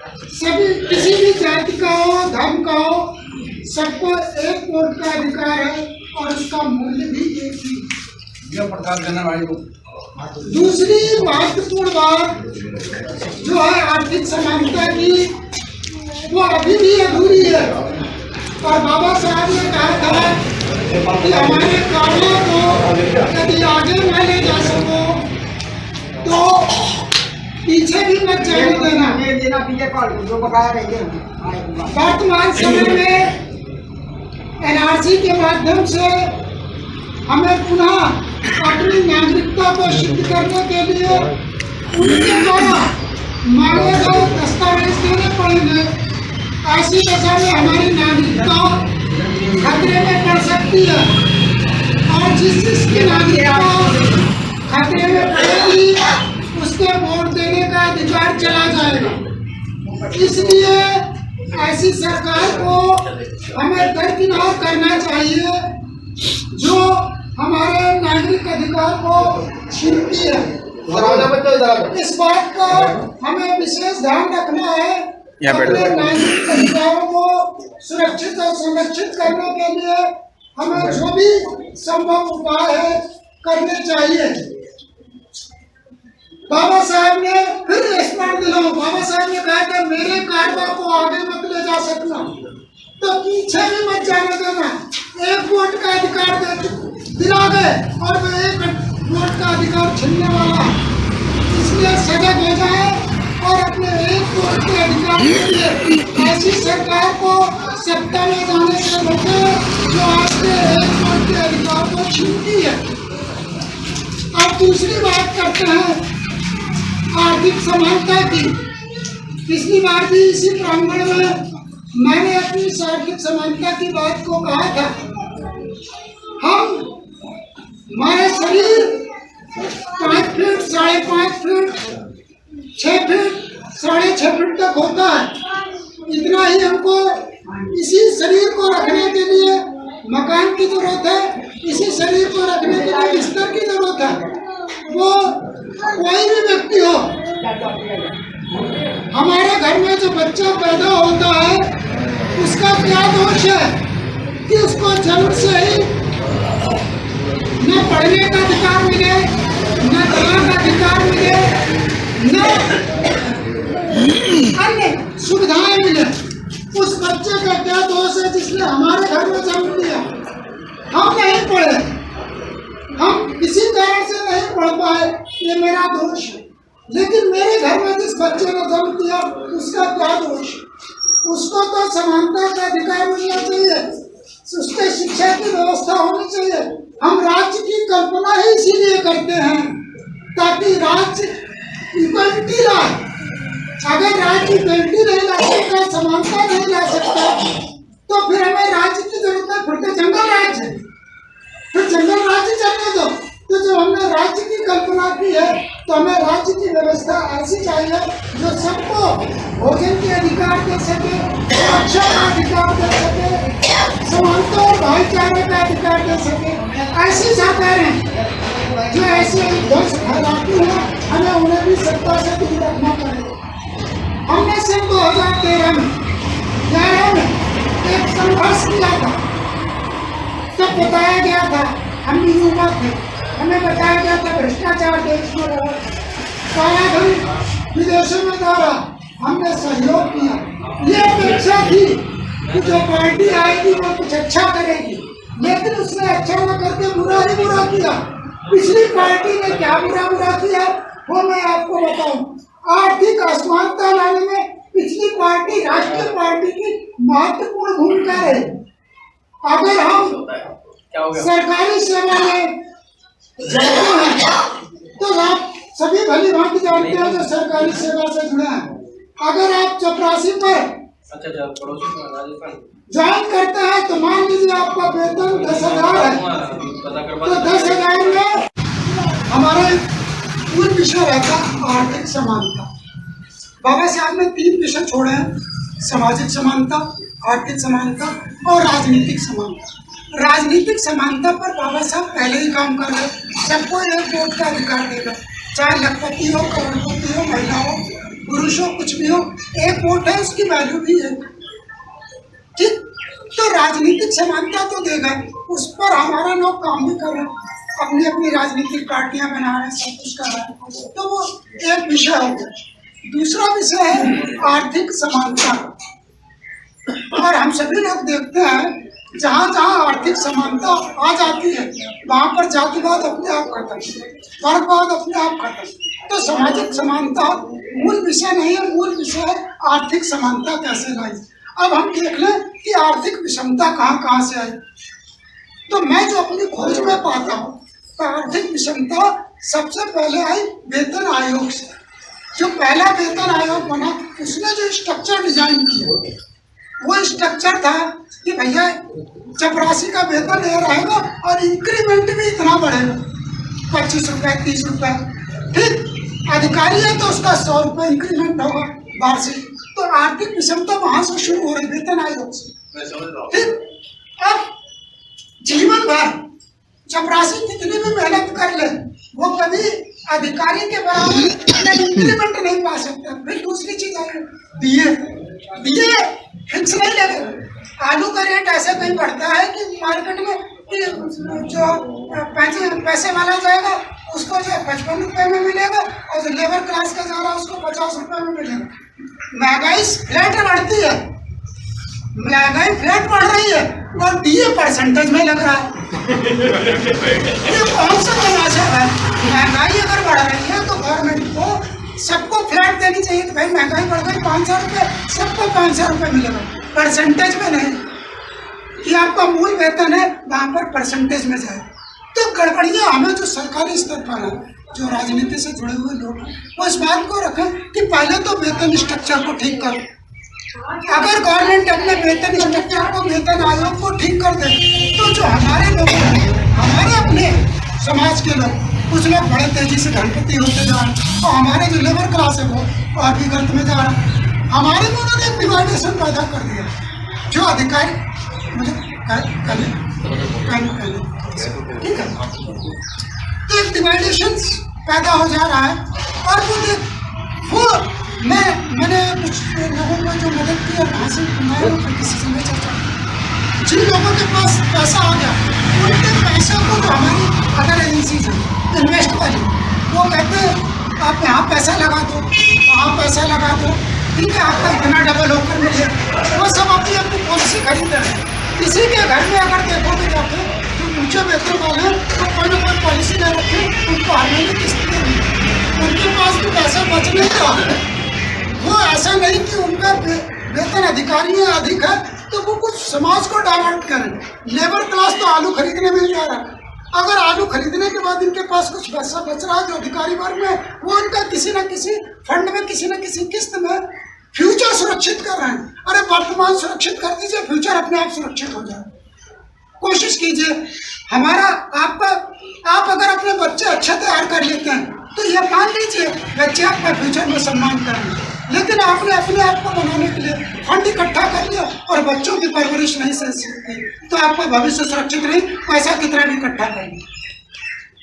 सभी किसी भी जाति का हो, धर्म का हो, सबको एक वोट का अधिकार है और उसका मूल्य भी एक ही। दूसरी महत्वपूर्ण बात जो है आर्थिक समानता की, वो अभी भी अधूरी है। और बाबा साहब ने कहा था कि हमारे कार्यों को यदि आगे न ले जा सको तो पीछे भी मत जाने देना। वर्तमान समय में एनआरसी के माध्यम से हमें पुनः अपनी नागरिकता को सिद्ध करने के लिए उनके द्वारा मांगे गए दस्तावेज देने पड़ेंगे। ऐसी दशा में हमारी नागरिकता खतरे में पड़ सकती है और जिसकी नागरिकता खतरे में पड़ेगी उसके वोट देने का अधिकार चला जाएगा। इसलिए ऐसी सरकार को हमें दरकिनार करना चाहिए जो हमारे नागरिक अधिकार को छीनती है। इस बात का हमें विशेष ध्यान रखना है। अपने नागरिक अधिकारों को सुरक्षित और संरक्षित करने के लिए हमें जो भी संभव उपाय है करने चाहिए। बाबा साहब ने फिर स्मरण दिलाऊं, बाबा साहब ने कहा कि मेरे कारवा को आगे मत ले जा सकना तो पीछे भी मत जाने देना। एक वोट का अधिकार दिला गए और वह एक वोट का अधिकार छीनने वाला, इसलिए सजग हो जाए और अपने एक वोट के अधिकार के लिए ऐसी सरकार को सत्ता में जाने से रोके जो आपके एक वोट के अधिकार को छीनती है। अब दूसरी बात करते हैं आर्थिक समानता की। पिछली बार भी इसी प्रांगण में मैंने अपनी आर्थिक समानता की बात को कहा था। हमारे शरीर 5 फीट, 5.5 फीट, 6 फीट, 6.5 फीट तक होता है। इतना ही हमको इसी शरीर को रखने के लिए मकान की जरूरत है, इसी शरीर को रखने के लिए बिस्तर की जरूरत है। वो कोई भी व्यक्ति हो, हमारे घर में जो बच्चा पैदा होता है उसका क्या दोष है कि उसको जन्म से ही न पढ़ने का अधिकार मिले, न दवा का अधिकार मिले, न अन्य सुविधाएं मिले। उस बच्चे का क्या दोष है जिसने हमारे घर में जन्म लिया? हम नहीं पढ़े, हम किसी कारण से नहीं पढ़ पाए, ये मेरा दोष है। लेकिन मेरे घर में जिस बच्चे ने जन्म दिया उसका क्या दोष? उसको तो समानता का अधिकार मिलना चाहिए, उसके शिक्षा की व्यवस्था होनी चाहिए। हम राज्य की कल्पना ही इसीलिए करते हैं ताकि राज्य इक्वलिटी लाए। अगर राज्य इक्वलिटी नहीं ला सकता, समानता नहीं ला सकता, तो फिर हमें राज्य की जरूरत है। फिर तो जंगल राज्य, फिर जंगल राज्य चलने दो। तो जब हमने राज्य की कल्पना की है तो हमें राज्य की व्यवस्था ऐसी चाहिए जो सबको भोजन के अधिकार दे सके, शिक्षा का अधिकार दे सके, समानता और भाईचारे का अधिकार दे सके। ऐसी सरकारें जो ऐसे ध्वंस फैलाती हैं, हमें उन्हें भी सत्ता से दूर रखना पड़ेगा। हमने सन 2013 में एक संघर्ष किया था। तब बताया गया था, हम भी युवा थे, हमें बताया गया था भ्रष्टाचार देश में रहा, कालाधन विदेशों में द्वारा हमने सहयोग किया। ये अपेक्षा थी कि जो पार्टी आएगी वो कुछ अच्छा करेगी, लेकिन उसने अच्छा न करके बुरा ही बुरा किया। पिछली पार्टी ने क्या बुरा किया वो मैं आपको बताऊं। आर्थिक असमानता लाने में पिछली पार्टी, राष्ट्रीय पार्टी की महत्वपूर्ण भूमिका रही। अगर हम सरकारी सेवा में जाते हैं तो आप सभी भली भांति जानते हैं जो सरकारी सेवा से जुड़े हैं। अगर आप चपरासी पर ज्वाइन करते हैं तो मान लीजिए आपका वेतन 10,000 है, तो 10,000 में हमारा पूर्ण विषय रहता आर्थिक समानता। बाबा साहब ने 3 विषय छोड़े हैं, सामाजिक समानता, आर्थिक समानता और राजनीतिक समानता। राजनीतिक समानता पर बाबा साहब पहले ही काम कर रहे हैं। सबको एक वोट का अधिकार देगा, चाहे लखपति हो, करोड़पति हो, महिला हो, पुरुष हो कुछ भी हो, एक वोट है उसकी वैल्यू भी है। ठीक, तो राजनीतिक समानता तो देगा, उस पर हमारे लोग काम भी कर रहे हैं, अपनी अपनी राजनीतिक पार्टियां बना रहे हैं, सब कुछ कर रहे हैं, तो वो एक विषय हो गया। दूसरा विषय है आर्थिक समानता। और हम सभी लोग देखते हैं जहाँ जहाँ आर्थिक समानता आ जाती है वहाँ पर जातिवाद अपने आप खत्म, वर्गवाद अपने आप खत्म। तो सामाजिक समानता मूल विषय नहीं है, मूल विषय है आर्थिक समानता कैसे लाई। अब हम देख लें कि आर्थिक विषमता कहाँ कहाँ से आई। तो मैं जो अपनी खोज में पाता हूँ तो आर्थिक विषमता सबसे पहले आई वेतन आयोग से। जो पहला वेतन आयोग बना उसने जो स्ट्रक्चर डिजाइन किया वो स्ट्रक्चर था कि भैया चपरासी का वेतन ये रहेगा और इंक्रीमेंट भी इतना बढ़ेगा, 25 रुपए 30 रुपए। ठीक, अधिकारी है तो उसका 100 रुपए इंक्रीमेंट होगा वार्षिक। तो आर्थिक विषमता वहां से शुरू हो रही वेतन आयोग से। ठीक, अब जीवन भर चपरासी कितनी भी मेहनत कर ले वो कभी अधिकारी के बराबर इंक्रीमेंट नहीं पा सकता। फिर दूसरी चीज है दिए फिक्स नहीं लगेगा। आलू का रेट ऐसे कहीं बढ़ता है कि मार्केट में जो पैसे वाला जाएगा उसको जो 55 रुपए में मिलेगा और जो लेबर क्लास का जा रहा है उसको 50 रुपए में मिलेगा। महंगाई फ्लैट बढ़ती है, महंगाई फ्लैट बढ़ रही है और डीए परसेंटेज में लग रहा है। ये कौन सा तमाशा है? महंगाई अगर बढ़ रही है तो गवर्नमेंट को सबको फ्लैट देनी चाहिए कि भाई महंगाई बढ़ गई 500 रुपये, सबको 500 रुपये मिलेगा, परसेंटेज में नहीं कि आपका मूल वेतन है वहाँ पर परसेंटेज में जाए। तो गड़बड़ियाँ हमें जो सरकारी स्तर पर है, जो राजनीति से जुड़े हुए लोग वो इस बात को रखें कि पहले तो वेतन स्ट्रक्चर को ठीक करो। अगर गवर्नमेंट अपने वेतन स्ट्रक्चर को, वेतन आयोग को ठीक कर दे तो जो हमारे लोग हैं, हमारे अपने समाज के लोग, कुछ लोग बड़े तेजी से धनपति होते जा रहे हैं और हमारे जो लेबर क्लास है वो और भी गर्त में जा रहा है। हमारे में उन्होंने एक डिवाइडेशन पैदा कर दिया। जो अधिकारी मुझे ठीक है, तो एक डिवाइडेशन पैदा हो जा रहा है। और वो मैंने कुछ लोगों को जो मदद की और वहाँ से किसी से मैं चर्चा, जिन लोगों के पास पैसा आ गया उनके पैसे को जो हमारी अदर एजेंसीज हैं इन्वेस्ट वाली, वो कहते हैं आप यहाँ पैसा लगा दो, वहाँ पैसा लगा दो, ठीक है आपका इतना डबल होकर मिले। वो सब अपनी अपनी पॉलिसी खरीद रहे हैं। किसी के घर में अगर देखोगे जाके जो ऊँचे वेतन वाले हैं तो कोई ना कोई पॉलिसी ले रखे, उनको हर महीने किस्त देनी, उनके पास भी पैसे बचने का। वो ऐसा नहीं कि उनका वेतन अधिकारी है अधिक है तो वो कुछ समाज को डाइवर्ट करें। लेबर क्लास तो आलू खरीदने में जा रहा है, अगर आलू खरीदने के बाद इनके पास कुछ पैसा बच रहा है जो अधिकारी वर्ग में, वो उनका किसी न किसी फंड में, किसी न किसी किस्त में फ्यूचर सुरक्षित कर रहे हैं। अरे वर्तमान सुरक्षित कर दीजिए, फ्यूचर अपने आप सुरक्षित हो जाए। कोशिश कीजिए हमारा आपका, आप अगर अपने बच्चे अच्छे तैयार कर लेते हैं तो ये मान लीजिए बच्चे आपका फ्यूचर में सम्मान करेंगे। लेकिन आपने अपने आप को बनाने के लिए फंड इकट्ठा कर लिया और बच्चों की परवरिश नहीं सही की तो आपका भविष्य सुरक्षित नहीं, पैसा कितना भी इकट्ठा करेंगे।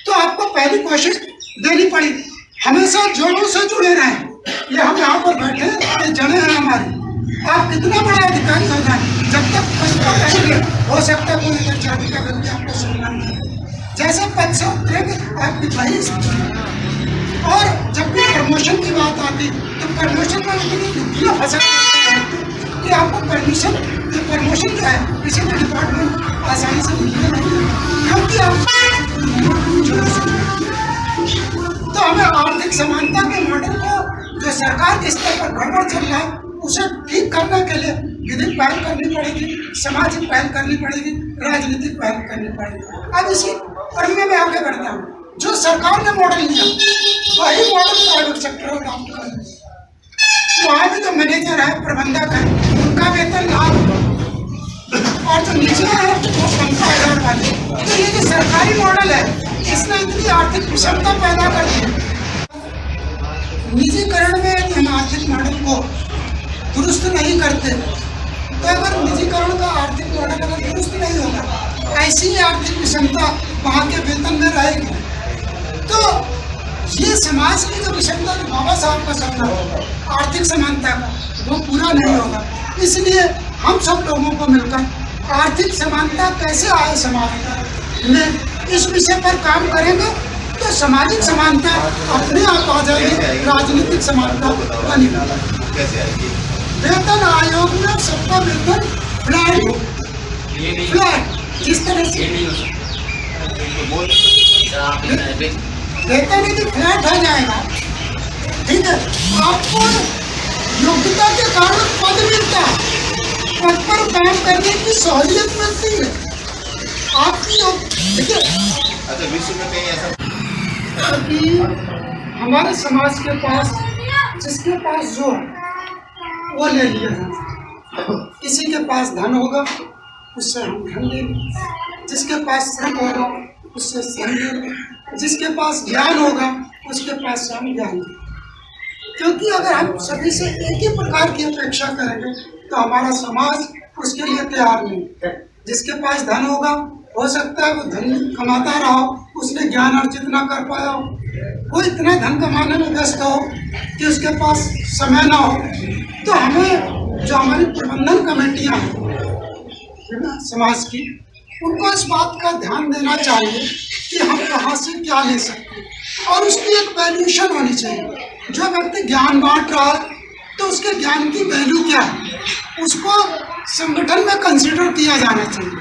तो आपको पहली कोशिश देनी पड़ी, हमेशा जोड़ों से जुड़े रहें। ये हम यहाँ पर बैठे ये जड़ें हैं हमारी। आप कितना बड़ा अधिकारी हो जाए, जब तक पैसा कहेंगे हो सकता है कोई इधर जाति का व्यक्ति आपको सम्मान नहीं। जैसे पद से उतरेंगे आपकी वही। और जब भी प्रमोशन की बात आती तो प्रमोशन में इतनी दुखियाँ फंसा कि आपको प्रमोशन जो है किसी भी डिपार्टमेंट आसानी से मिलने नहीं, क्योंकि आप तो हमें आर्थिक समानता के मॉडल को जो सरकार के स्तर पर गड़बड़ चल रहा है उसे ठीक करने के लिए विधिक पहल करनी पड़ेगी, सामाजिक पहल करनी पड़ेगी, राजनीतिक पहल करनी पड़ेगी। अब इसी पर मैं आगे बढ़ता हूँ। जो सरकार ने मॉडल लिया वही मॉडल प्राइवेट सेक्टर में अडॉप्ट कर दिया। वहाँ भी तो मैनेजर है, प्रबंधक है, उनका वेतन लाभ और जो नीचे है वो 15,000 वाले। तो ये जो सरकारी मॉडल है इसने इतनी आर्थिक विषमता पैदा कर दी। निजीकरण में यदि हम आर्थिक मॉडल को दुरुस्त नहीं करते तो अगर निजीकरण का आर्थिक मॉडल अगर दुरुस्त नहीं होगा ऐसी ही आर्थिक विषमता वहाँ के वेतन में रहेगी। तो ये समाज की जो विषमता जो बाबा साहब का सपना होगा आर्थिक समानता का, वो पूरा नहीं होगा। इसलिए हम सब लोगों को मिलकर आर्थिक समानता कैसे आए समाज में, इस विषय पर काम करेंगे तो सामाजिक समानता अपने आप आ जाएगी, राजनीतिक समानता बनेगी। वेतन आयोग में सबका वेतन फ्लैट जिस तरह से वेतन यदि फ्लैट हो जाएगा, ठीक है, आपको योग्यता के कारण पद मिलता है, पद पर काम करने की सहूलियत मिलती है आपकी। देखिए अच्छा, विश्व में कहीं ऐसा अभी हमारे समाज के पास जिसके पास जो है वो ले लिया है, किसी के पास धन होगा उससे हम धन ले लें, जिसके पास श्रम होगा उससे श्रम ले लें, जिसके पास ज्ञान होगा उसके पास से हम ज्ञान लें। क्योंकि अगर हम सभी से एक ही प्रकार की अपेक्षा करेंगे तो हमारा समाज उसके लिए तैयार नहीं है। जिसके पास धन होगा हो सकता है वो धन कमाता रहा हो, उसने ज्ञान अर्जित ना कर पाया हो, वो इतना धन कमाने में व्यस्त हो कि उसके पास समय ना हो। तो हमें जो हमारी प्रबंधन कमेटियां हैं है ना समाज की, उनको इस बात का ध्यान देना चाहिए कि हम कहाँ से क्या ले सकते हैं और उसकी एक वैल्यूएशन होनी चाहिए। जो व्यक्ति ज्ञान बांट रहा है तो उसके ज्ञान की वैल्यू क्या है, उसको संगठन में कंसिडर किया जाना चाहिए।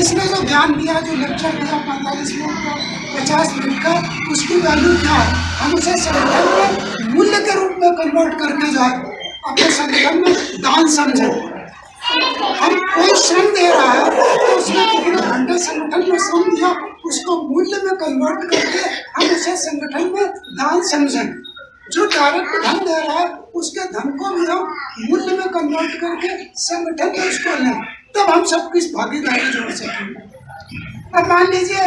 इसने जो ज्ञान दिया, जो लेक्चर दिया 45 मिनट का, 50 मिनट का, उसकी वैल्यू क्या है, हम उसे संगठन में मूल्य के रूप में कन्वर्ट करके जाए, अपने संगठन में दान समझें। हम कोई श्रम दे रहा है तो उसने कितने घंटे संगठन में श्रम दिया, उसको मूल्य में कन्वर्ट करके हम उसे संगठन में दान समझें। जो डायरेक्ट धन दे रहा है उसके धन को भी हम मूल्य में कन्वर्ट करके संगठन में उसको लें, तब हम सबकी भागीदारी जोड़ सकेंगे। अब मान लीजिए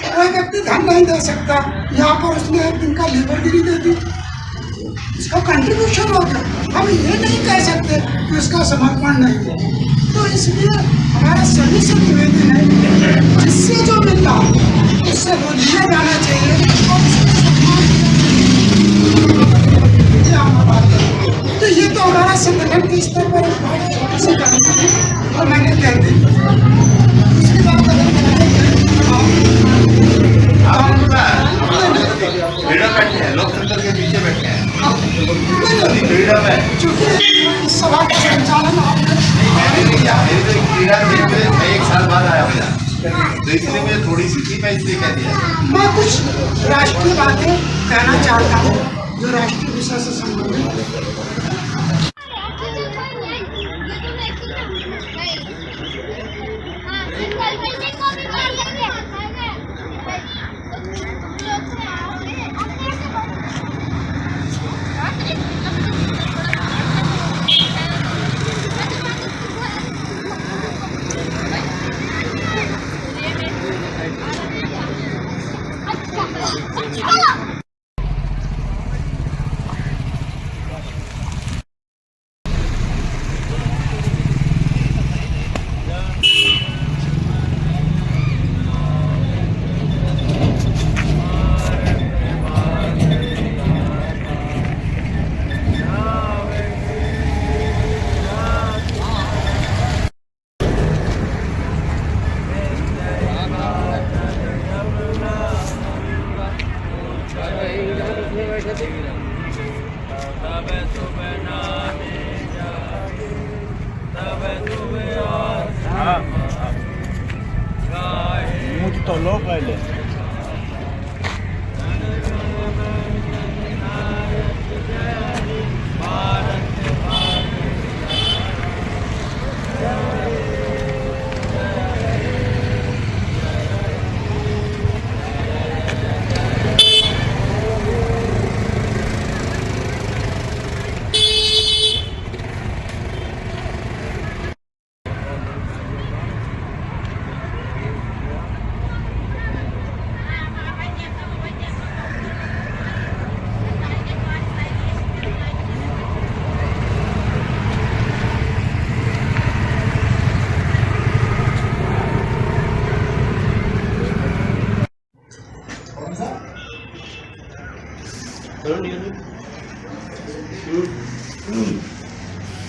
कोई व्यक्ति धन नहीं दे सकता, यहाँ पर उसने एक दिन का लेबरगिरी दे दी, इसका कंट्रीब्यूशन हो गया, हम ये नहीं कह सकते कि उसका समर्पण नहीं है। तो इसलिए हमारा सभी से निवेदन है, जिससे जो मिल रहा है उससे वो लिया जाना चाहिए और ये हमारा बात है। तो ये तो हमारा संगठन के स्तर पर छोटी सी बात है और मैंने कह दी। उसके बाद लोकतंत्र के पीछे बैठे हैं, सभा का संचालन मैं 1 साल बाद आया हूँ, तो इसलिए मुझे थोड़ी सी थी, मैं इसलिए कह दिया। मैं कुछ राष्ट्रीय बातें कहना चाहता हूँ जो राष्ट्रीय विषय से संबंधित।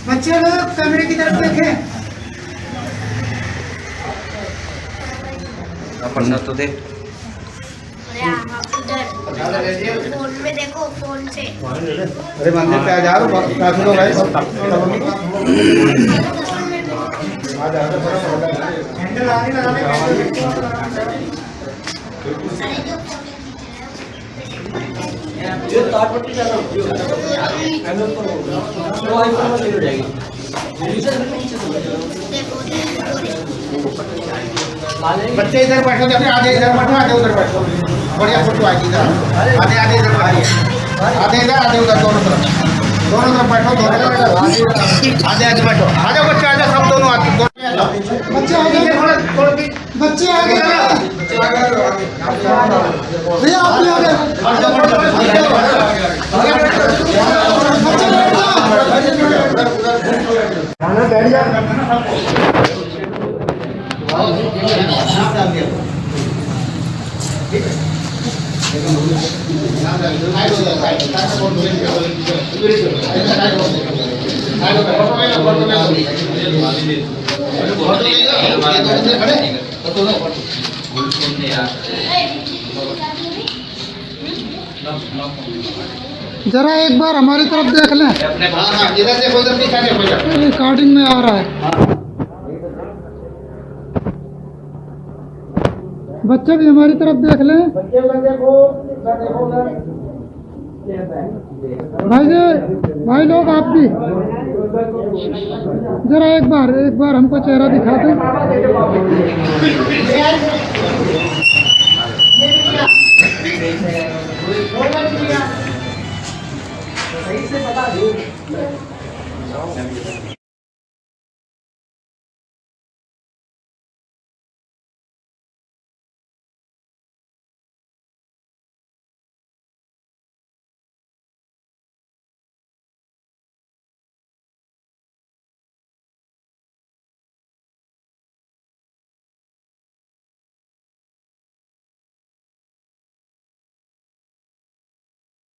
बच्चे लोग कैमरे की तरफ देखें। पढ़ना तो दे। अरे आप उधर फोन में देखो, फोन से। अरे मंदिर पे आ जाओ, काफी लोग आए सब। हैंडल आगे लगाने ये तार पट्टी कर रहा हूँ तो आईफोन में हो जाएगी। बच्चे इधर बैठो, तो फिर आधे इधर बैठो, आधे उधर बैठो। बढ़िया फोटो आएगी इधर। आधे आधे इधर बैठिए, आधे इधर आधे उधर, दोनों तरफ बैठो, दोनों तरफ आधे आधे बैठो। आधे बच्चे आधे, सब दोनों आधे। बच्चे आगे, बच्चे आगे, भैया आप भी आगे। बच्चे बैठ जाओ। जरा एक बार हमारी तरफ देख लें। इधर देखो, इधर दिखा देखो। रिकॉर्डिंग में आ रहा है। बच्चे भी हमारी तरफ देख लें। भाई लोग आप भी जरा एक बार हमको चेहरा दिखा दें।